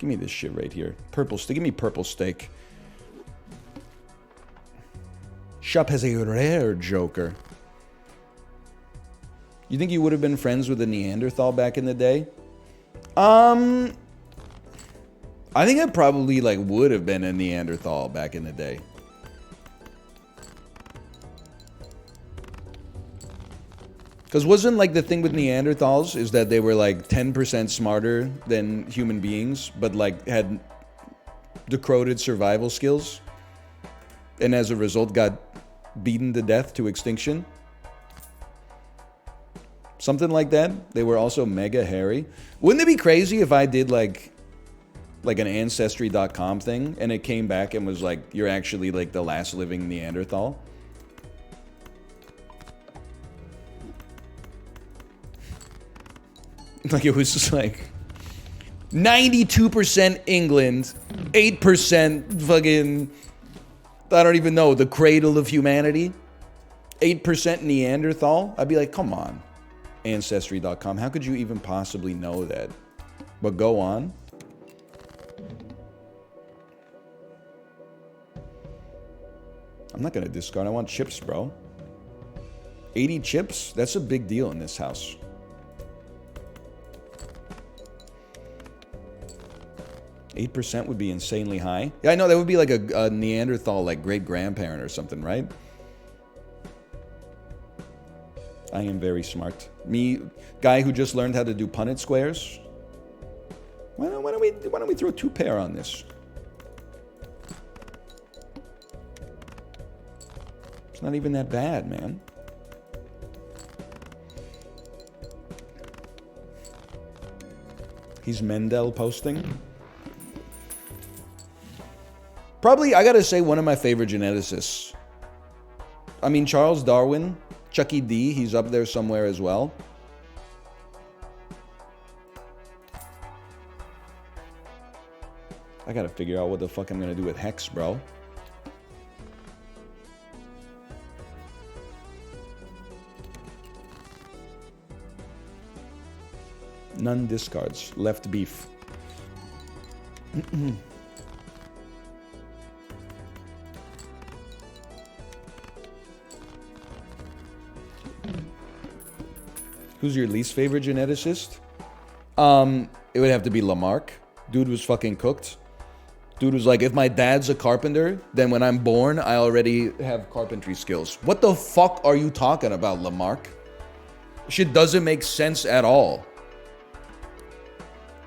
Give me this shit right here. Purple steak. Give me purple steak. Shop has a rare joker. You think you would have been friends with a Neanderthal back in the day? I think I probably like would have been a Neanderthal back in the day. Because wasn't like the thing with Neanderthals is that they were like 10% smarter than human beings, but like had decroded survival skills, and as a result got beaten to death to extinction? Something like that. They were also mega hairy. Wouldn't it be crazy if I did like an Ancestry.com thing and it came back and was like, you're actually like the last living Neanderthal? Like it was just like 92% England, 8% fucking, I don't even know, the cradle of humanity, 8% Neanderthal. I'd be like, come on, Ancestry.com. How could you even possibly know that? But go on. I'm not going to discard. I want chips, bro. 80 chips? That's a big deal in this house. %8 would be insanely high. Yeah, I know, that would be like a Neanderthal, like great-grandparent or something, right? I am very smart. Me, guy who just learned how to do Punnett squares. Why don't we throw 2 pair on this? It's not even that bad, man. He's Mendel posting. Probably, I gotta say, one of my favorite geneticists. I mean, Charles Darwin, Chucky D, he's up there somewhere as well. I gotta figure out what the fuck I'm gonna do with Hex, bro. None discards. Left beef. Who's your least favorite geneticist? It would have to be Lamarck. Dude was fucking cooked. Dude was like, if my dad's a carpenter, then when I'm born, I already have carpentry skills. What the fuck are you talking about, Lamarck? Shit doesn't make sense at all.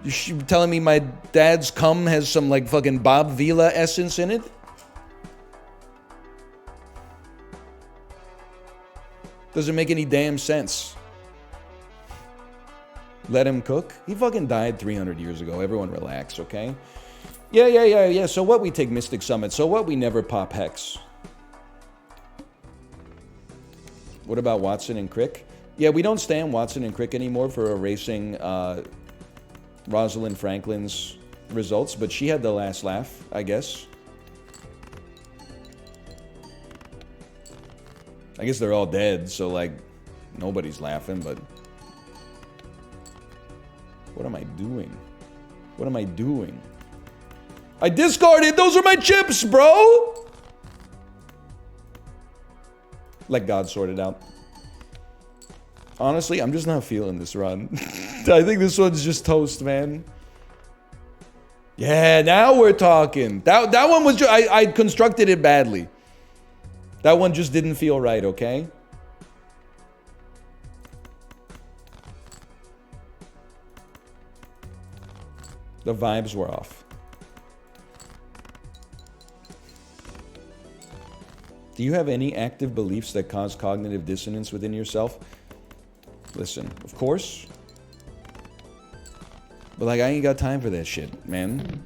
You telling me my dad's cum has some like fucking Bob Vila essence in it? Doesn't make any damn sense. Let him cook? He fucking died 300 years ago. Everyone relax, okay? Yeah. So what, we take Mystic Summit? So what, we never pop Hex? What about Watson and Crick? Yeah, we don't stand Watson and Crick anymore for erasing Rosalind Franklin's results, but she had the last laugh, I guess. I guess they're all dead, so like nobody's laughing, but what am I doing? What am I doing? I discarded! Those are my chips, bro! Let God sort it out. Honestly, I'm just not feeling this run. I think this one's just toast, man. Yeah, now we're talking. That one was just, I constructed it badly. That one just didn't feel right, okay? The vibes were off. Do you have any active beliefs that cause cognitive dissonance within yourself? Listen, of course. But like, I ain't got time for that shit, man.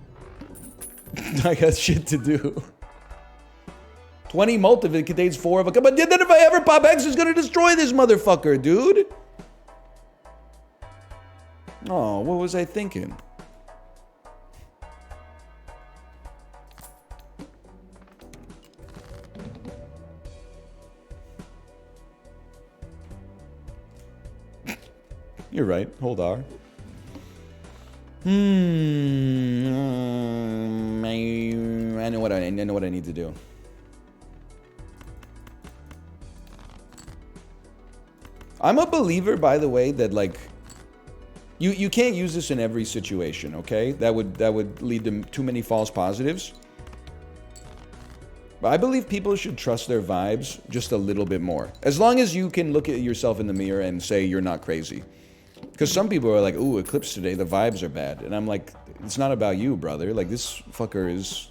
I got shit to do. 20 mult if it contains 4 of a... But then if I ever pop X, it's gonna destroy this motherfucker, dude. Oh, what was I thinking? You're right. Hold on. I know what I need to do. I'm a believer, by the way, that like you can't use this in every situation, okay? That would lead to too many false positives. But I believe people should trust their vibes just a little bit more. As long as you can look at yourself in the mirror and say you're not crazy. Because some people are like, ooh, eclipse today, the vibes are bad. And I'm like, it's not about you, brother. Like, this fucker is...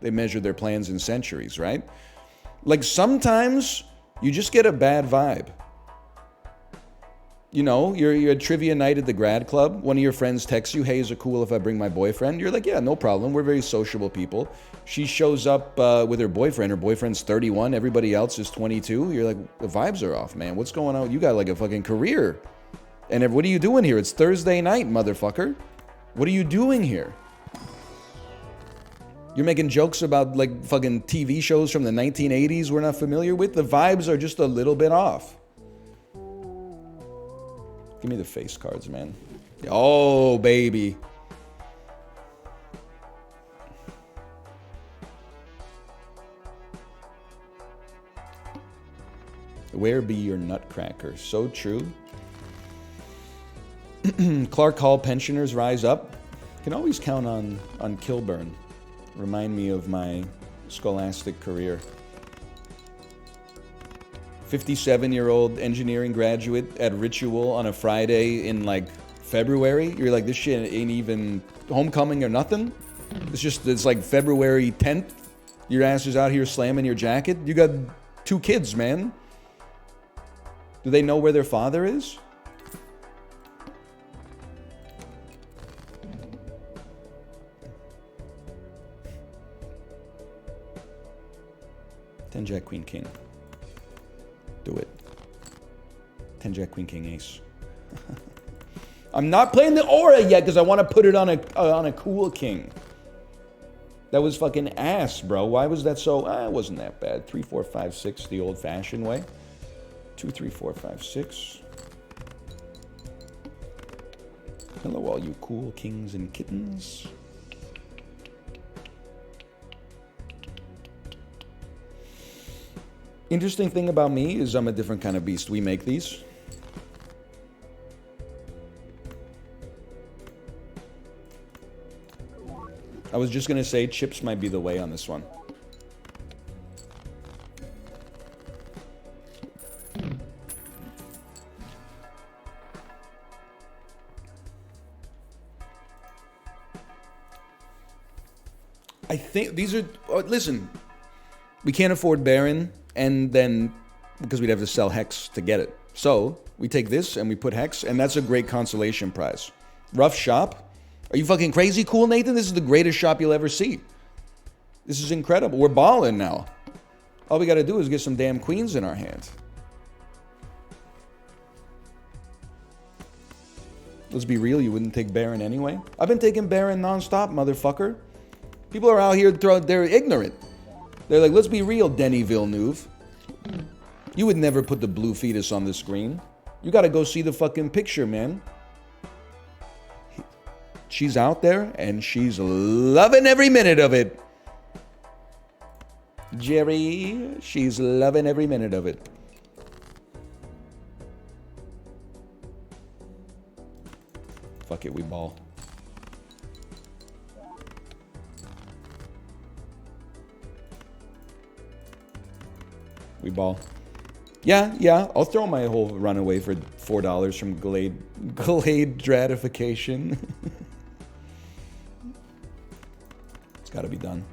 They measure their plans in centuries, right? Like, sometimes you just get a bad vibe. You know, you're at trivia night at the grad club. One of your friends texts you, hey, is it cool if I bring my boyfriend? You're like, yeah, no problem. We're very sociable people. She shows up with her boyfriend. Her boyfriend's 31. Everybody else is 22. You're like, the vibes are off, man. What's going on? You got like a fucking career. And what are you doing here? It's Thursday night, motherfucker. What are you doing here? You're making jokes about like fucking TV shows from the 1980s we're not familiar with? The vibes are just a little bit off. Give me the face cards, man. Oh, baby. Where be your nutcracker? So true. Clark Hall pensioners rise up. Can always count on Kilburn. Remind me of my scholastic career. 57-year-old engineering graduate at Ritual on a Friday in like February. You're like, this shit ain't even homecoming or nothing. It's like February 10th. Your ass is out here slamming your jacket. You got 2 kids, man. Do they know where their father is? Ten Jack Queen King. Do it. 10 Jack Queen King Ace. I'm not playing the aura yet because I want to put it on a cool king. That was fucking ass, bro. Why was that so? It wasn't that bad. 3, 4, 5, 6, the old-fashioned way. 2, 3, 4, 5, 6. Hello, all you cool kings and kittens. Interesting thing about me is I'm a different kind of beast. We make these. I was just going to say chips might be the way on this one. I think these are... listen, we can't afford Baron, and then... because we'd have to sell Hex to get it. So, we take this and we put Hex, and that's a great consolation prize. Rough shop. Are you fucking crazy cool, Nathan? This is the greatest shop you'll ever see. This is incredible. We're balling now. All we gotta do is get some damn queens in our hands. Let's be real, you wouldn't take Baron anyway? I've been taking Baron non-stop, motherfucker. People are out here, they're ignorant. They're like, let's be real, Denny Villeneuve. You would never put the blue fetus on the screen. You gotta go see the fucking picture, man. She's out there, and she's loving every minute of it. Jerry, she's loving every minute of it. Fuck it, we ball. We ball. Yeah, I'll throw my whole run away for $4 from Glade gratification. It's gotta be done.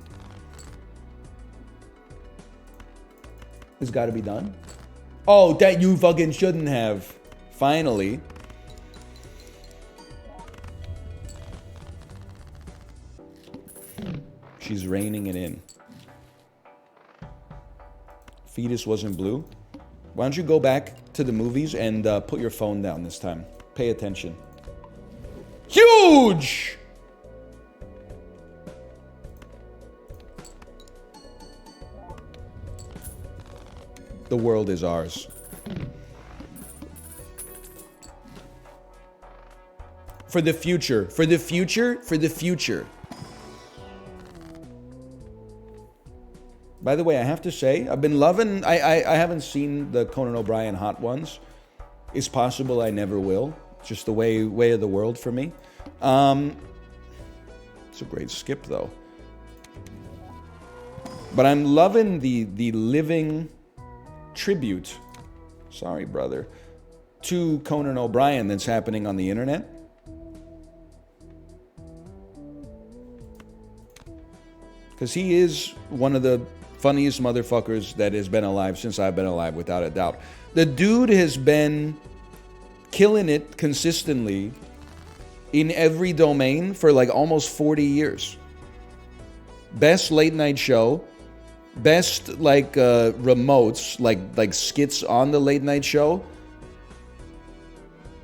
It's gotta be done? Oh, that you fucking shouldn't have. Finally. She's reining it in. Fetus wasn't blue. Why don't you go back to the movies and put your phone down this time? Pay attention. Huge! The world is ours. For the future. For the future. For the future. By the way, I have to say, I've been loving... I haven't seen the Conan O'Brien Hot Ones. It's possible I never will. It's just the way of the world for me. It's a great skip, though. But I'm loving the living tribute, sorry, brother, to Conan O'Brien that's happening on the internet. Because he is one of the funniest motherfuckers that has been alive since I've been alive, without a doubt. The dude has been killing it consistently in every domain for like almost 40 years. Best late night show. Best like remotes, like skits on the late night show.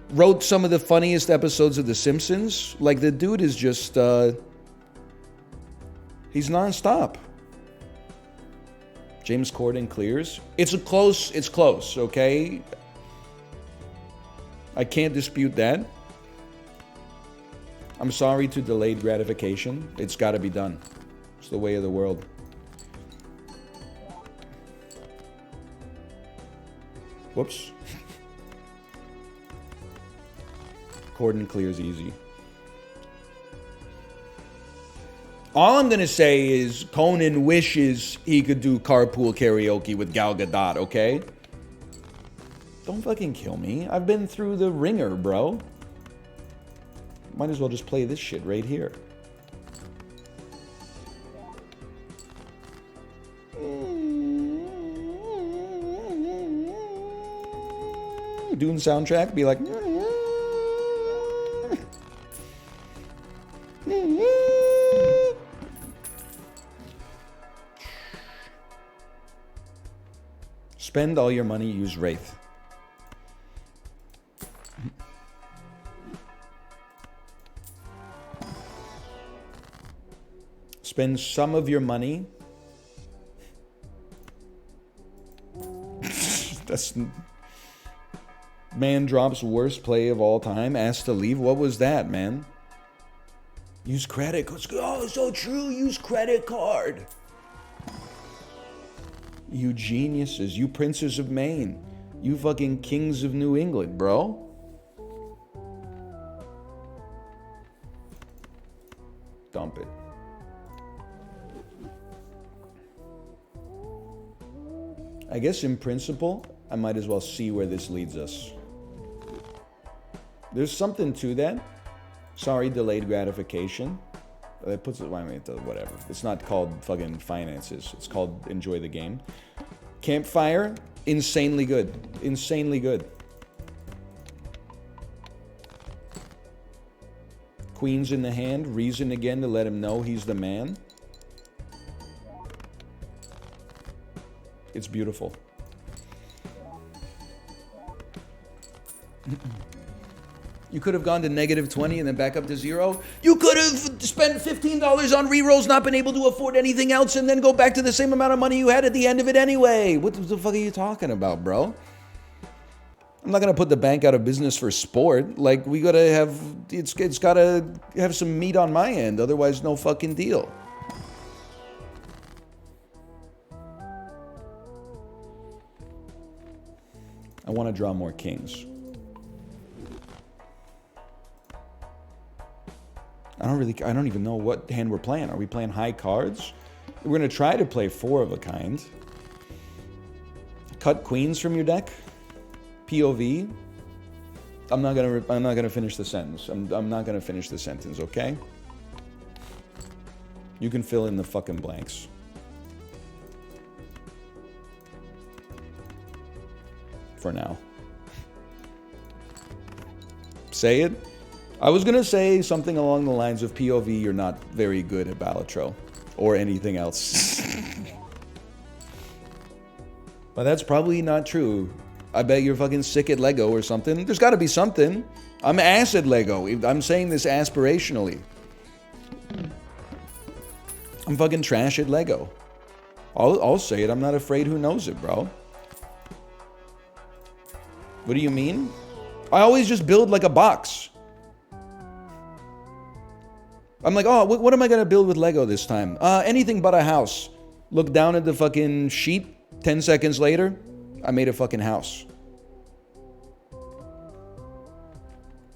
Wrote some of the funniest episodes of The Simpsons. Like, the dude is just he's nonstop. James Corden clears. It's close, okay? I can't dispute that. I'm sorry to delayed gratification. It's got to be done. It's the way of the world. Whoops. Corden clears easy. All I'm going to say is Conan wishes he could do carpool karaoke with Gal Gadot, okay? Don't fucking kill me. I've been through the ringer, bro. Might as well just play this shit right here. Dune soundtrack, be like... Spend all your money, use Wraith. Spend some of your money. That's... Man drops worst play of all time. Asked to leave. What was that, man? Use credit cards. Oh, so true. Use credit card. You geniuses. You princes of Maine. You fucking kings of New England, bro. Dump it. I guess in principle, I might as well see where this leads us. There's something to that. Sorry, delayed gratification. It puts it, I mean, whatever. It's not called fucking finances. It's called enjoy the game. Campfire, insanely good. Insanely good. Queen's in the hand. Reason again to let him know he's the man. It's beautiful. You could have gone to -20 and then back up to 0. You could have spent $15 on rerolls, not been able to afford anything else, and then go back to the same amount of money you had at the end of it anyway. What the fuck are you talking about, bro? I'm not gonna put the bank out of business for sport. Like, we gotta have, it's gotta have some meat on my end, otherwise no fucking deal. I want to draw more kings. I don't even know what hand we're playing. Are we playing high cards? We're going to try to play 4 of a kind. Cut queens from your deck. POV. I'm not gonna finish the sentence. I'm not gonna finish the sentence, okay? You can fill in the fucking blanks. For now. Say it. I was gonna say something along the lines of POV, you're not very good at Balatro. Or anything else. But that's probably not true. I bet you're fucking sick at Lego or something. There's gotta be something. I'm ass at Lego. I'm saying this aspirationally. I'm fucking trash at Lego. I'll say it. I'm not afraid. Who knows it, bro? What do you mean? I always just build like a box. I'm like, oh, what am I gonna build with Lego this time? Anything but a house. Look down at the fucking sheet. 10 seconds later, I made a fucking house.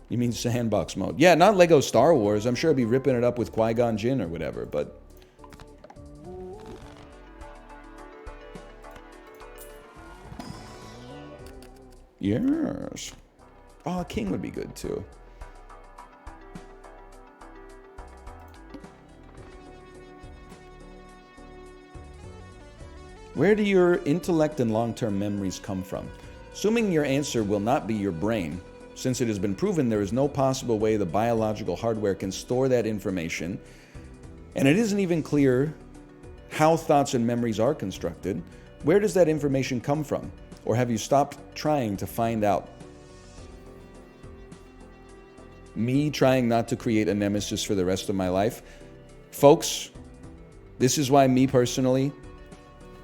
You mean sandbox mode? Yeah, not Lego Star Wars. I'm sure I'd be ripping it up with Qui-Gon Jinn or whatever, but... Yes. Oh, a king would be good too. Where do your intellect and long-term memories come from? Assuming your answer will not be your brain, since it has been proven there is no possible way the biological hardware can store that information, and it isn't even clear how thoughts and memories are constructed, where does that information come from? Or have you stopped trying to find out? Me trying not to create a nemesis for the rest of my life? Folks, this is why me personally,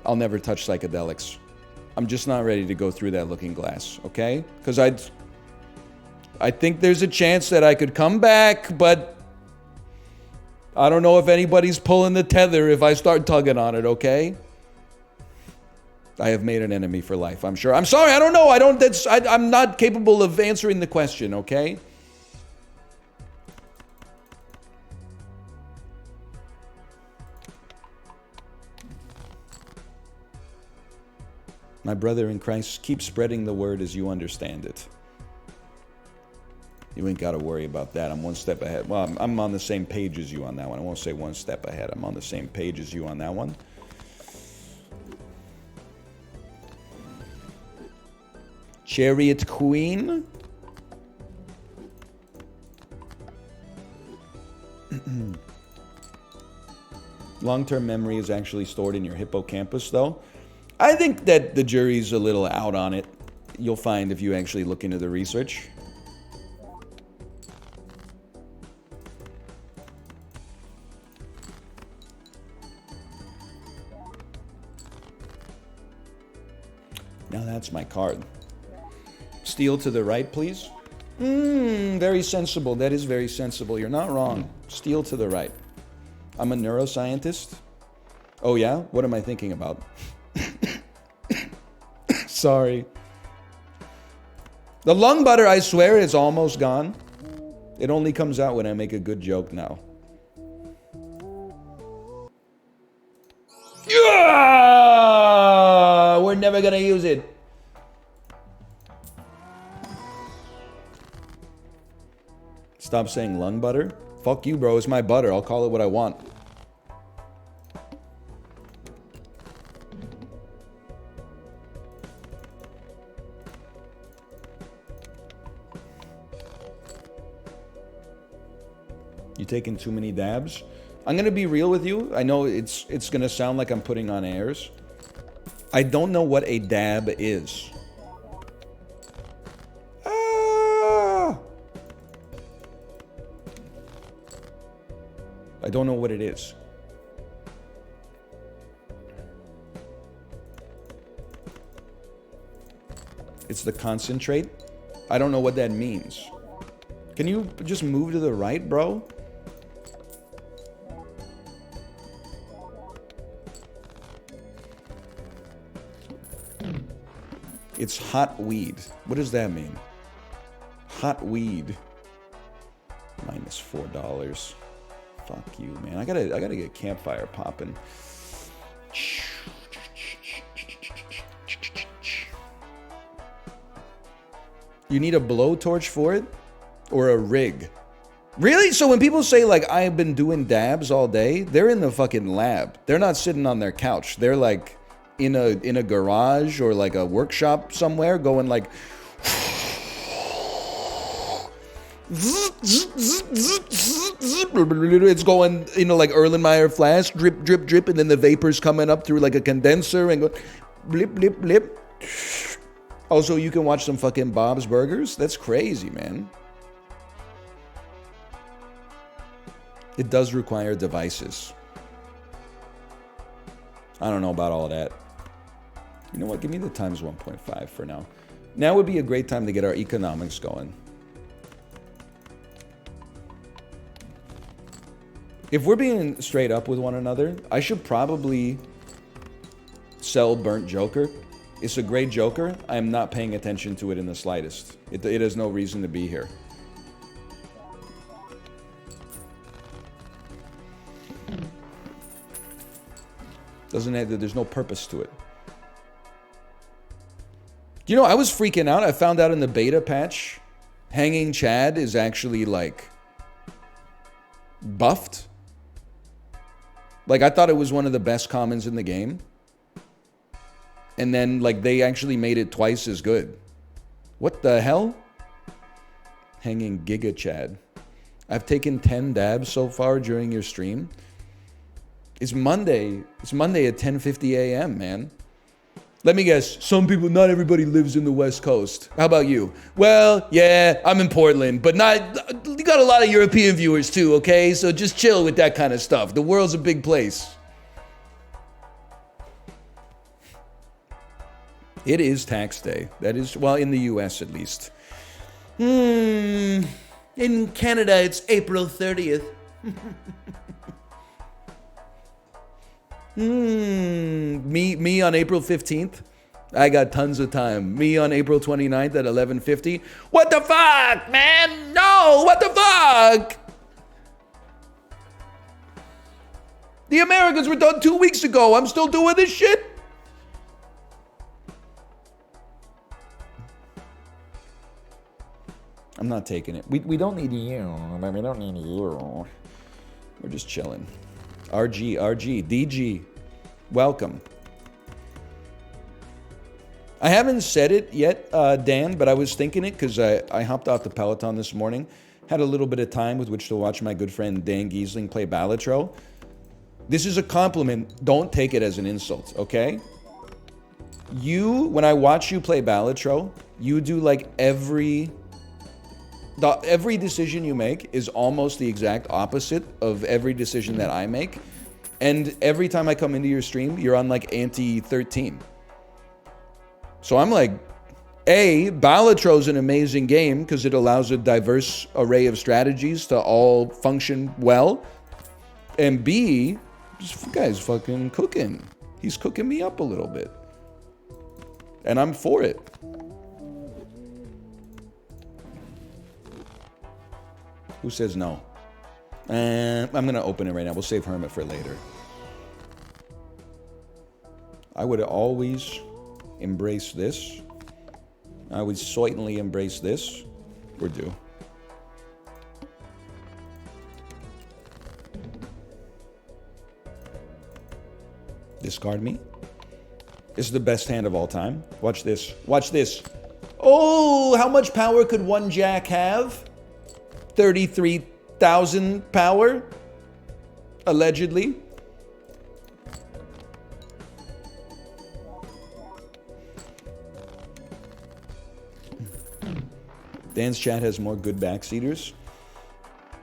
I'll never touch psychedelics. I'm just not ready to go through that looking glass, okay? Because I think there's a chance that I could come back, but I don't know if anybody's pulling the tether if I start tugging on it, okay? I have made an enemy for life, I'm sure. I'm sorry, I don't know. I'm not capable of answering the question, okay? My brother in Christ, keep spreading the word as you understand it. You ain't got to worry about that. I'm one step ahead. Well, I'm on the same page as you on that one. I won't say one step ahead. I'm on the same page as you on that one. Chariot Queen. Long-term memory is actually stored in your hippocampus, though. I think that the jury's a little out on it. You'll find if you actually look into the research. Now that's my card. Steal to the right, please. Very sensible. That is very sensible. You're not wrong. Steal to the right. I'm a neuroscientist. Oh yeah? What am I thinking about? Sorry. The lung butter, I swear, is almost gone. It only comes out when I make a good joke now. Yeah! We're never gonna use it. Stop saying lung butter. Fuck you, bro. It's my butter. I'll call it what I want. You taking too many dabs? I'm gonna be real with you. I know it's gonna sound like I'm putting on airs. I don't know what a dab is. I don't know what it is. It's the concentrate. I don't know what that means. Can you just move to the right, bro? It's hot weed. What does that mean? Hot weed. Minus $4. Fuck you, man. I gotta get campfire popping. You need a blowtorch for it? Or a rig? Really? So when people say, like, I've been doing dabs all day, they're in the fucking lab. They're not sitting on their couch. They're, like, in a garage or, like, a workshop somewhere going, like... It's going, you know, like Erlenmeyer flash, drip, drip, drip, and then the vapor's coming up through, like, a condenser and go... Blip, blip, blip. Also, you can watch some fucking Bob's Burgers. That's crazy, man. It does require devices. I don't know about all that. You know what? Give me the times 1.5 for now. Now would be a great time to get our economics going. If we're being straight up with one another, I should probably sell Burnt Joker. It's a great Joker. I am not paying attention to it in the slightest. It has no reason to be here. Doesn't have, there's no purpose to it. You know, I was freaking out. I found out in the beta patch, Hanging Chad is actually, like, buffed. Like, I thought it was one of the best commons in the game. And then, like, they actually made it twice as good. What the hell? Hanging Giga Chad. I've taken 10 dabs so far during your stream. It's Monday. It's Monday at 10:50 a.m., man. Let me guess. Some people, not everybody lives in the West Coast. How about you? Well, yeah, I'm in Portland, but not. You got a lot of European viewers too, okay? So just chill with that kind of stuff. The world's a big place. It is tax day. That is, well, in the U.S. at least. In Canada, it's April 30th. Me on April 15th. I got tons of time. Me on April 29th at 11:50. What the fuck, man? No, what the fuck? The Americans were done 2 weeks ago. I'm still doing this shit? I'm not taking it. We don't need you. We don't need you. We're just chilling. RG, DG, welcome. I haven't said it yet, Dan, but I was thinking it because I hopped off the Peloton this morning. Had a little bit of time with which to watch my good friend Dan Giesling play Balatro. This is a compliment. Don't take it as an insult, okay? When I watch you play Balatro, you do like every decision you make is almost the exact opposite of every decision that I make. And every time I come into your stream, you're on like Ante 13. So I'm like, A, Balatro's an amazing game because it allows a diverse array of strategies to all function well. And B, this guy's fucking cooking. He's cooking me up a little bit. And I'm for it. Who says no? I'm going to open it right now. We'll save Hermit for later. I would always embrace this. I would certainly embrace this. We're due. Discard me. This is the best hand of all time. Watch this. Watch this. Oh, how much power could one jack have? 33,000 power, allegedly. Dan's chat has more good backseaters.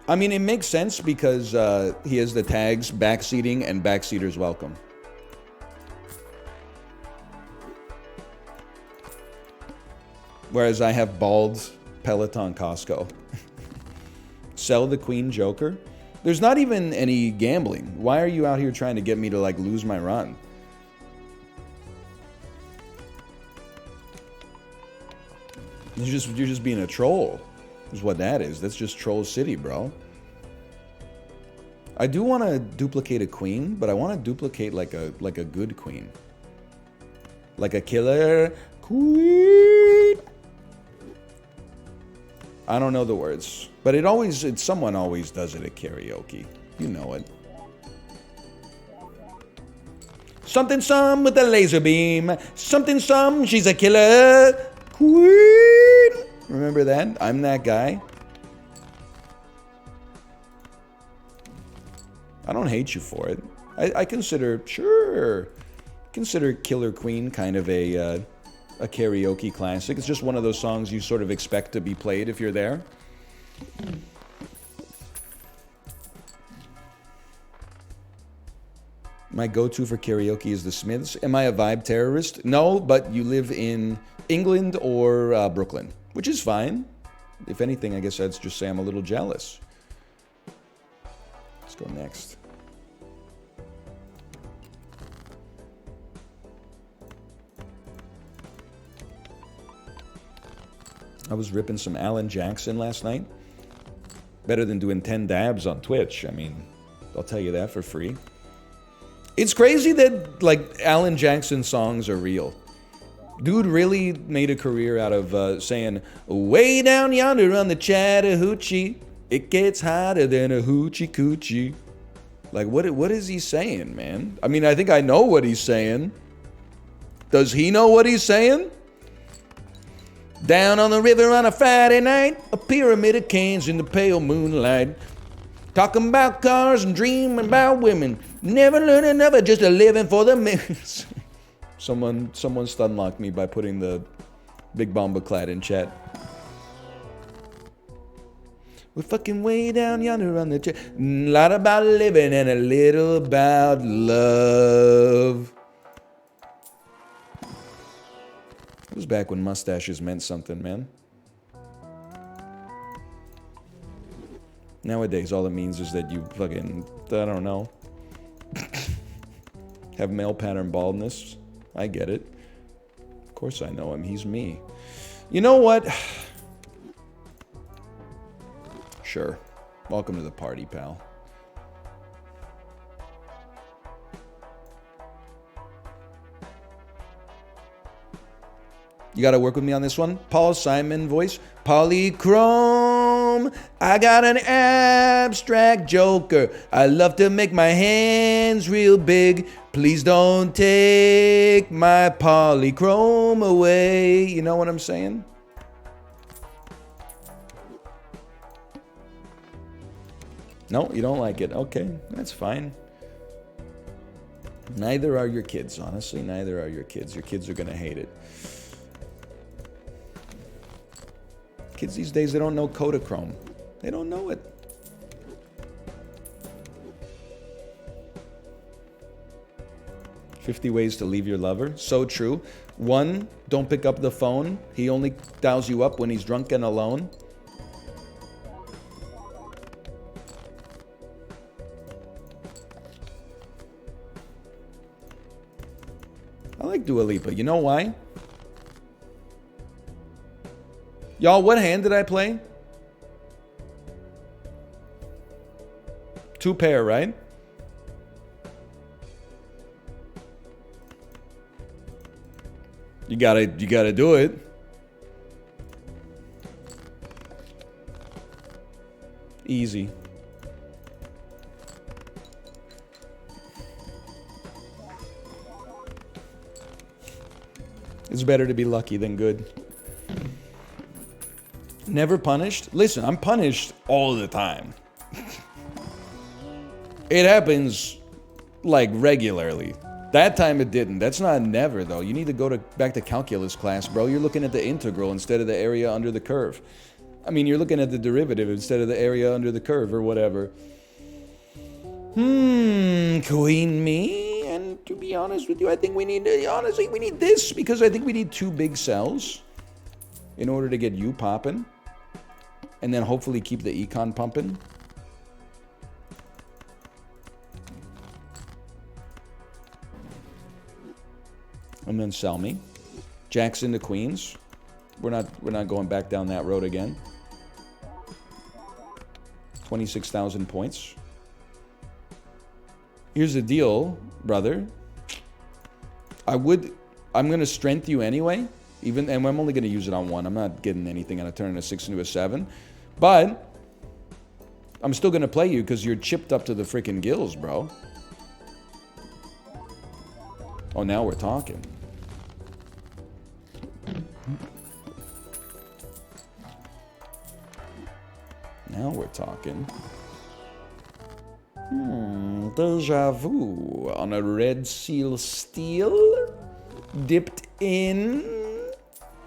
I mean, it makes sense because he has the tags backseating and backseaters welcome. Whereas I have bald Peloton Costco. Sell the Queen Joker? There's not even any gambling. Why are you out here trying to get me to like lose my run? You're just being a troll. Is what that is. That's just Troll City, bro. I do want to duplicate a queen, but I want to duplicate like a good queen. Like a killer queen. I don't know the words, but someone always does it at karaoke. You know it. Something some with a laser beam. Something some, she's a killer queen. Remember that? I'm that guy. I don't hate you for it. I consider Killer Queen kind of a karaoke classic. It's just one of those songs you sort of expect to be played if you're there. My go-to for karaoke is the Smiths. Am I a vibe terrorist? No, but you live in England or Brooklyn, which is fine. If anything, I guess I'd just say I'm a little jealous. This Go next. I was ripping some Alan Jackson last night. Better than doing 10 dabs on Twitch. I mean, I'll tell you that for free. It's crazy that, like, Alan Jackson songs are real. Dude really made a career out of saying, way down yonder on the Chattahoochee, it gets hotter than a hoochie coochie. Like, what is he saying, man? I mean, I think I know what he's saying. Does he know what he's saying? Down on the river on a Friday night, a pyramid of cans in the pale moonlight. Talking about cars and dreaming about women. Never learning, never just a living for the millions. Someone stun-locked me by putting the Big Bomba Clad in chat. We're fucking way down yonder on the chat. A lot about living and a little about love. It was back when mustaches meant something, man. Nowadays, all it means is that you fucking, I don't know, have male pattern baldness. I get it. Of course I know him. He's me. You know what? Sure. Welcome to the party, pal. You gotta work with me on this one. Paul Simon voice. Polychrome. I got an abstract joker. I love to make my hands real big. Please don't take my polychrome away. You know what I'm saying? No, you don't like it. Okay, that's fine. Neither are your kids, honestly. Neither are your kids. Your kids are gonna hate it. Kids these days, they don't know Kodachrome. They don't know it. "50 ways to leave your lover." So true. 1, don't pick up the phone. He only dials you up when he's drunk and alone. I like Dua Lipa. You know why? Y'all, what hand did I play? 2 pair, right? You gotta do it. Easy. It's better to be lucky than good. Never punished? Listen, I'm punished all the time. It happens, like, regularly. That time it didn't. That's not never, though. You need to go back to calculus class, bro. You're looking at the integral instead of the area under the curve. I mean, you're looking at the derivative instead of the area under the curve or whatever. Queen me? And to be honest with you, I think we need, honestly, we need this because I think we need 2 big cells in order to get you popping. And then hopefully keep the econ pumping. And then sell me. Jackson to queens. We're not going back down that road again. 26,000 points. Here's the deal, brother. I'm gonna strength you anyway. And I'm only gonna use it on 1. I'm not getting anything on a turn a 6 into a 7. But I'm still gonna play you because you're chipped up to the freaking gills, bro. Oh, now we're talking. Now we're talking. Deja vu on a red seal steel, dipped in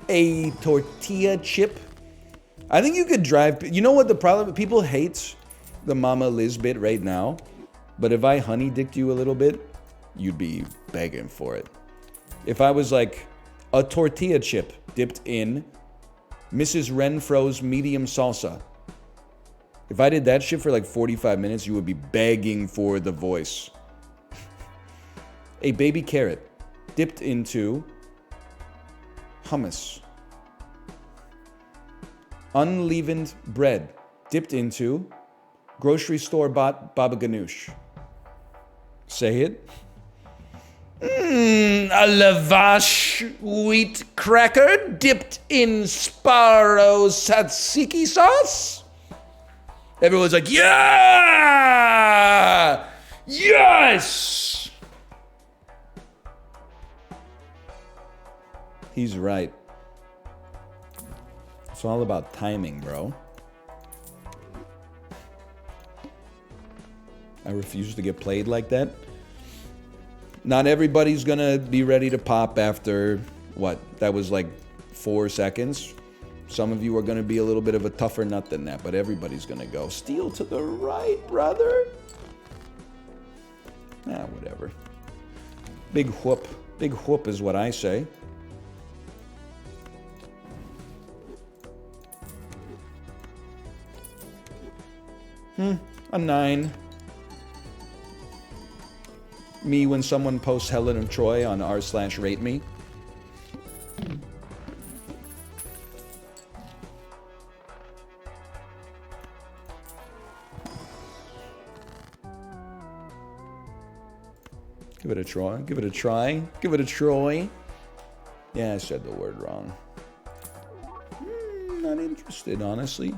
a tortilla chip. I think you could drive. You know what the problem? People hate the Mama Liz bit right now, but if I honey dicked you a little bit, you'd be begging for it. If I was like a tortilla chip dipped in Mrs. Renfro's medium salsa. If I did that shit for like 45 minutes, you would be begging for the voice. A baby carrot dipped into hummus. Unleavened bread dipped into grocery store bought baba ganoush. Say it. A lavash wheat cracker dipped in Sparrow tzatziki sauce. Everyone's like, yeah! Yes! He's right. It's all about timing, bro. I refuse to get played like that. Not everybody's gonna be ready to pop after, what? That was like 4 seconds. Some of you are gonna be a little bit of a tougher nut than that, but everybody's gonna go. Steal to the right, brother. Whatever. Big whoop. Big whoop is what I say. A 9. Me when someone posts Helen of Troy on r/rate me. Give it a try. Give it a try. Give it a Troy. Yeah, I said the word wrong. Not interested, honestly.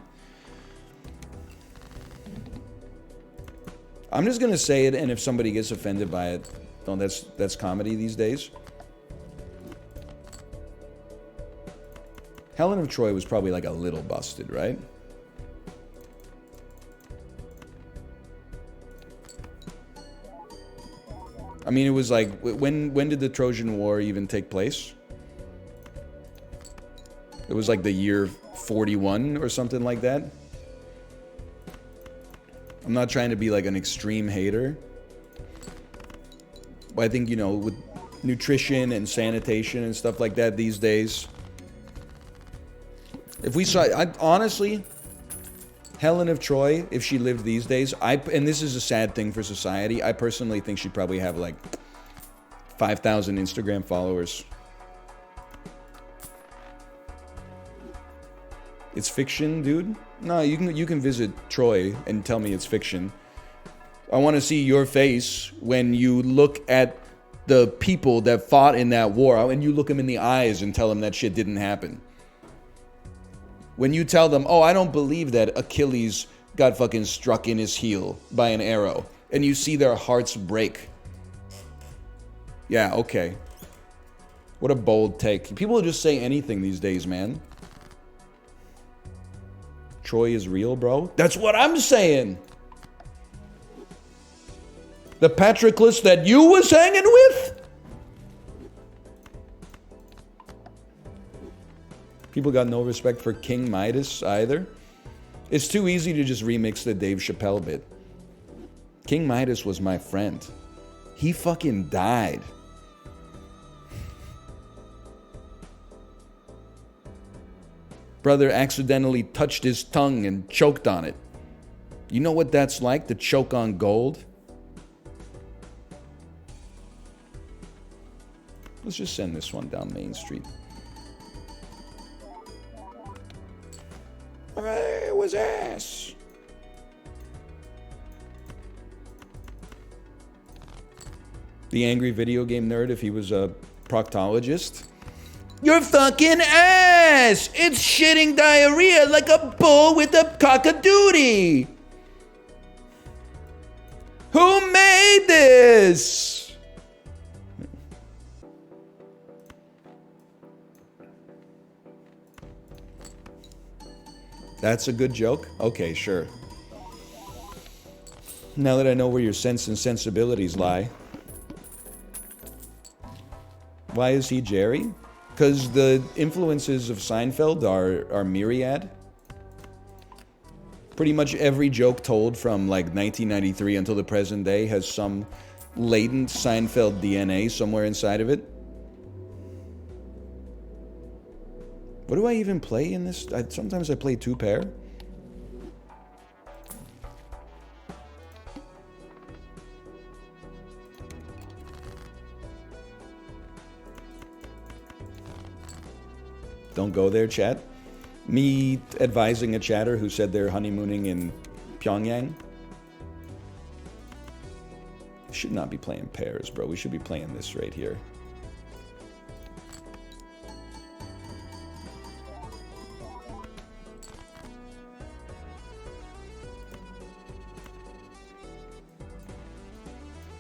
I'm just gonna say it, and if somebody gets offended by it, no, that's comedy these days. Helen of Troy was probably like a little busted, right? I mean, it was like, when did the Trojan War even take place? It was like the year 41 or something like that. I'm not trying to be like an extreme hater, but I think, you know, with nutrition and sanitation and stuff like that these days, if we saw, honestly, Helen of Troy, if she lived these days, and this is a sad thing for society, I personally think she'd probably have like 5,000 Instagram followers. It's fiction, dude. No, you can visit Troy and tell me it's fiction. I want to see your face when you look at the people that fought in that war, and you look them in the eyes and tell them that shit didn't happen. When you tell them, oh, I don't believe that Achilles got fucking struck in his heel by an arrow, and you see their hearts break. Yeah, okay. What a bold take. People just say anything these days, man. Troy is real, bro? That's what I'm saying. The Patroclus that you was hanging with? People got no respect for King Midas either. It's too easy to just remix the Dave Chappelle bit. King Midas was my friend. He fucking died. Brother accidentally touched his tongue and choked on it. You know what that's like, to choke on gold? Let's just send this one down Main Street. It was ass. The angry video game nerd if he was a proctologist. You're fucking ass! It's shitting diarrhea like a bull with a cock-a-doodie! Who made this? That's a good joke? Okay, sure. Now that I know where your sense and sensibilities lie. Why is he Jerry? Because the influences of Seinfeld are myriad. Pretty much every joke told from like 1993 until the present day has some latent Seinfeld DNA somewhere inside of it. What do I even play in this? Sometimes I play 2-pair. Don't go there, chat. Me advising a chatter who said they're honeymooning in Pyongyang. Should not be playing pairs, bro. We should be playing this right here.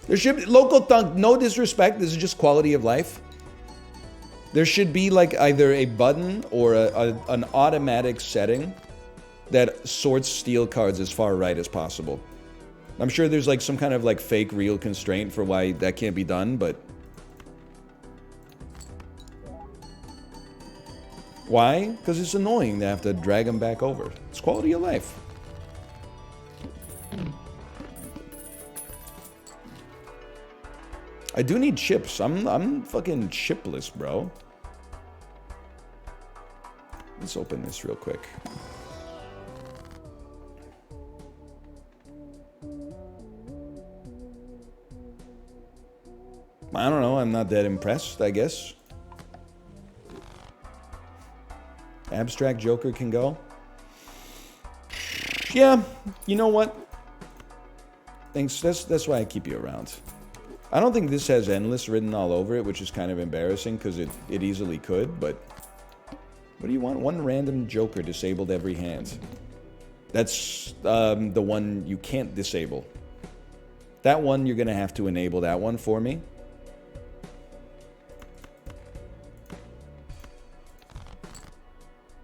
There should be local thunk. No disrespect. This is just quality of life. There should be like either a button or an automatic setting that sorts steel cards as far right as possible. I'm sure there's like some kind of like fake real constraint for why that can't be done, but why? Because it's annoying to have to drag them back over. It's quality of life. I do need chips. I'm fucking chipless, bro. Let's open this real quick. I don't know. I'm not that impressed, I guess. Abstract Joker can go. Yeah, you know what? Thanks. That's why I keep you around. I don't think this has endless written all over it, which is kind of embarrassing because it easily could, but what do you want? One random Joker disabled every hand. That's the one you can't disable. That one, you're going to have to enable that one for me.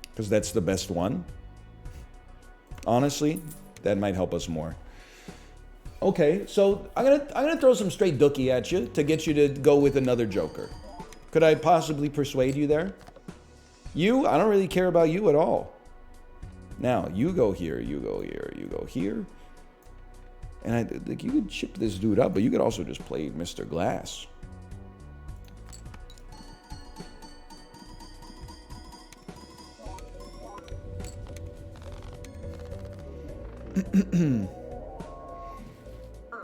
Because that's the best one. Honestly, that might help us more. Okay, so I'm gonna throw some straight dookie at you to get you to go with another Joker. Could I possibly persuade you there? You? I don't really care about you at all. Now, you go here, you go here, you go here. And like you could chip this dude up, but you could also just play Mr. Glass.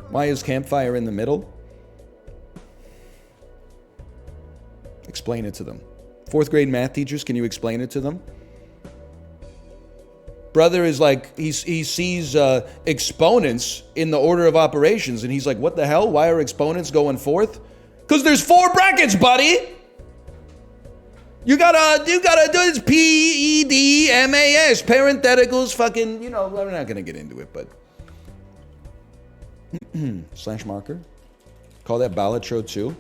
Why is Campfire in the middle? Explain it to them. 4th grade math teachers, can you explain it to them? Brother is like, he sees exponents in the order of operations, and he's like, what the hell? Why are exponents going 4th? Because there's 4 brackets, buddy! You gotta do this PEDMAS, parentheticals, fucking, you know, we're not gonna get into it, but. Slash marker. Call that Balatro 2.